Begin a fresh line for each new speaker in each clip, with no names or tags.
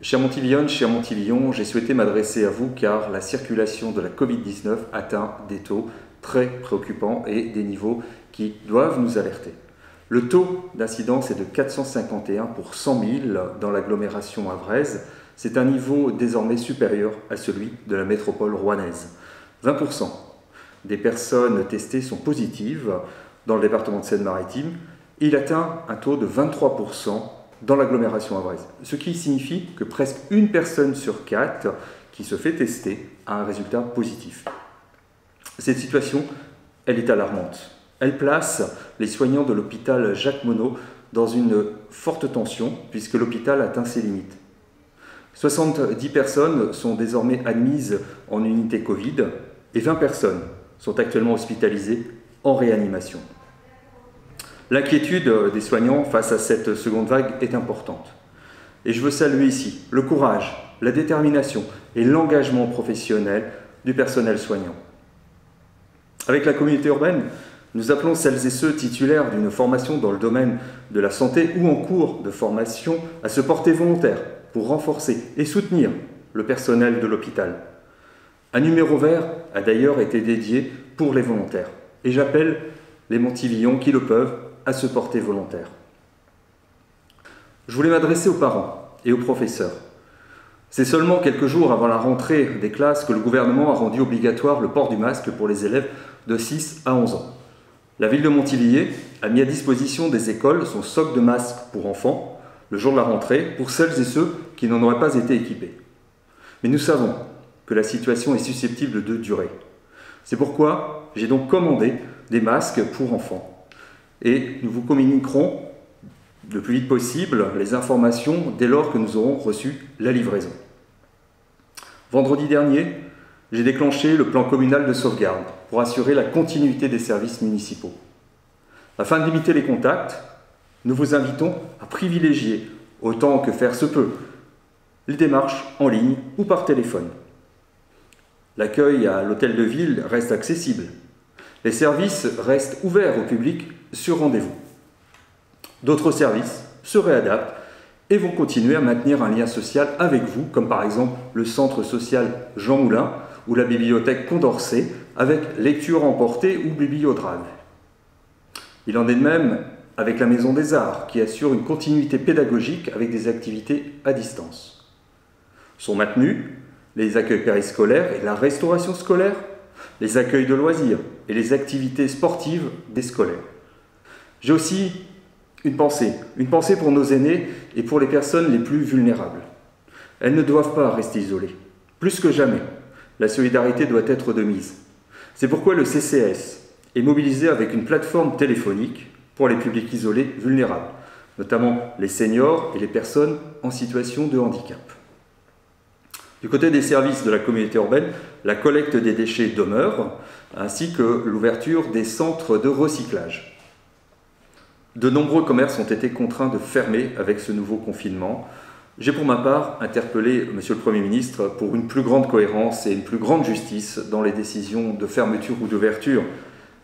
Chère Montivillonne, cher Montivillon, j'ai souhaité m'adresser à vous car la circulation de la Covid-19 atteint des taux très préoccupants et des niveaux qui doivent nous alerter. Le taux d'incidence est de 451 pour 100 000 dans l'agglomération havraise. C'est un niveau désormais supérieur à celui de la métropole rouennaise. 20% des personnes testées sont positives dans le département de Seine-Maritime. Il atteint un taux de 23% dans l'agglomération havraise, ce qui signifie que presque une personne sur 4 qui se fait tester a un résultat positif. Cette situation, elle est alarmante. Elle place les soignants de l'hôpital Jacques Monod dans une forte tension puisque l'hôpital atteint ses limites. 70 personnes sont désormais admises en unité Covid et 20 personnes sont actuellement hospitalisées en réanimation. L'inquiétude des soignants face à cette seconde vague est importante. Et je veux saluer ici le courage, la détermination et l'engagement professionnel du personnel soignant. Avec la communauté urbaine, nous appelons celles et ceux titulaires d'une formation dans le domaine de la santé ou en cours de formation à se porter volontaires pour renforcer et soutenir le personnel de l'hôpital. Un numéro vert a d'ailleurs été dédié pour les volontaires. Et j'appelle les Montivillons qui le peuvent à se porter volontaire. Je voulais m'adresser aux parents et aux professeurs. C'est seulement quelques jours avant la rentrée des classes que le gouvernement a rendu obligatoire le port du masque pour les élèves de 6 à 11 ans. La ville de Montivilliers a mis à disposition des écoles son stock de masques pour enfants le jour de la rentrée pour celles et ceux qui n'en auraient pas été équipés. Mais nous savons que la situation est susceptible de durer. C'est pourquoi j'ai donc commandé des masques pour enfants. Et nous vous communiquerons le plus vite possible les informations dès lors que nous aurons reçu la livraison. Vendredi dernier, j'ai déclenché le plan communal de sauvegarde pour assurer la continuité des services municipaux. Afin de limiter les contacts, nous vous invitons à privilégier, autant que faire se peut, les démarches en ligne ou par téléphone. L'accueil à l'hôtel de ville reste accessible. Les services restent ouverts au public sur rendez-vous. D'autres services se réadaptent et vont continuer à maintenir un lien social avec vous, comme par exemple le centre social Jean Moulin ou la bibliothèque Condorcet avec lecture emportée ou bibliodrave. Il en est de même avec la Maison des Arts qui assure une continuité pédagogique avec des activités à distance. Sont maintenus les accueils périscolaires et la restauration scolaire, les accueils de loisirs et les activités sportives des scolaires. J'ai aussi une pensée pour nos aînés et pour les personnes les plus vulnérables. Elles ne doivent pas rester isolées. Plus que jamais, la solidarité doit être de mise. C'est pourquoi le CCAS est mobilisé avec une plateforme téléphonique pour les publics isolés vulnérables, notamment les seniors et les personnes en situation de handicap. Du côté des services de la communauté urbaine, la collecte des déchets demeure, ainsi que l'ouverture des centres de recyclage. De nombreux commerces ont été contraints de fermer avec ce nouveau confinement. J'ai pour ma part interpellé Monsieur le Premier ministre pour une plus grande cohérence et une plus grande justice dans les décisions de fermeture ou d'ouverture.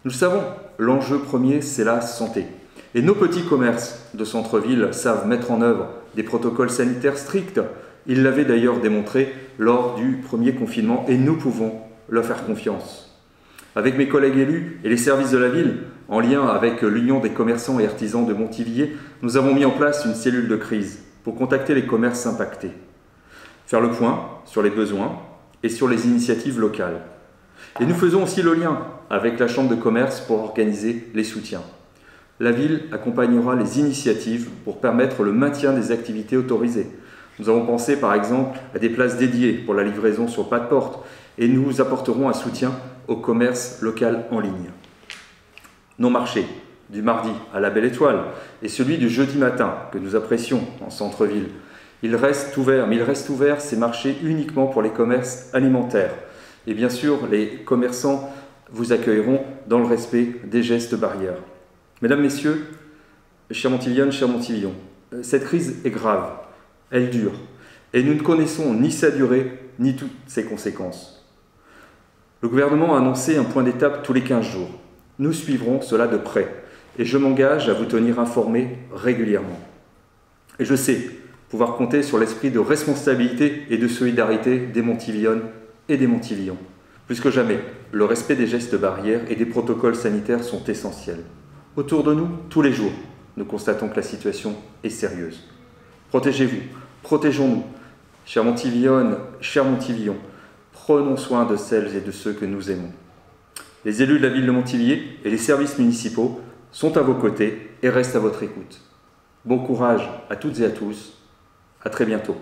Nous le savons, l'enjeu premier, c'est la santé. Et nos petits commerces de centre-ville savent mettre en œuvre des protocoles sanitaires stricts. Ils l'avaient d'ailleurs démontré lors du premier confinement et nous pouvons leur faire confiance. Avec mes collègues élus et les services de la ville, en lien avec l'Union des commerçants et artisans de Montivilliers, nous avons mis en place une cellule de crise pour contacter les commerces impactés, faire le point sur les besoins et sur les initiatives locales. Et nous faisons aussi le lien avec la Chambre de commerce pour organiser les soutiens. La ville accompagnera les initiatives pour permettre le maintien des activités autorisées. Nous avons pensé par exemple à des places dédiées pour la livraison sur pas de porte et nous apporterons un soutien au commerce local en ligne. Nos marchés, du mardi à la Belle Étoile et celui du jeudi matin que nous apprécions en centre-ville, ils restent ouverts, mais ils restent ouverts ces marchés uniquement pour les commerces alimentaires. Et bien sûr, les commerçants vous accueilleront dans le respect des gestes barrières. Mesdames, Messieurs, chers Montivillonnes, chers Montivillons, cette crise est grave. Elle dure, et nous ne connaissons ni sa durée, ni toutes ses conséquences. Le gouvernement a annoncé un point d'étape tous les 15 jours. Nous suivrons cela de près, et je m'engage à vous tenir informés régulièrement. Et je sais pouvoir compter sur l'esprit de responsabilité et de solidarité des Montilyonnes et des Montilyons. Plus que jamais, le respect des gestes barrières et des protocoles sanitaires sont essentiels. Autour de nous, tous les jours, nous constatons que la situation est sérieuse. Protégez-vous, protégeons-nous. Chers Montilyonnes, chers Montilyons, prenons soin de celles et de ceux que nous aimons. Les élus de la ville de Montilyet et les services municipaux sont à vos côtés et restent à votre écoute. Bon courage à toutes et à tous. À très bientôt.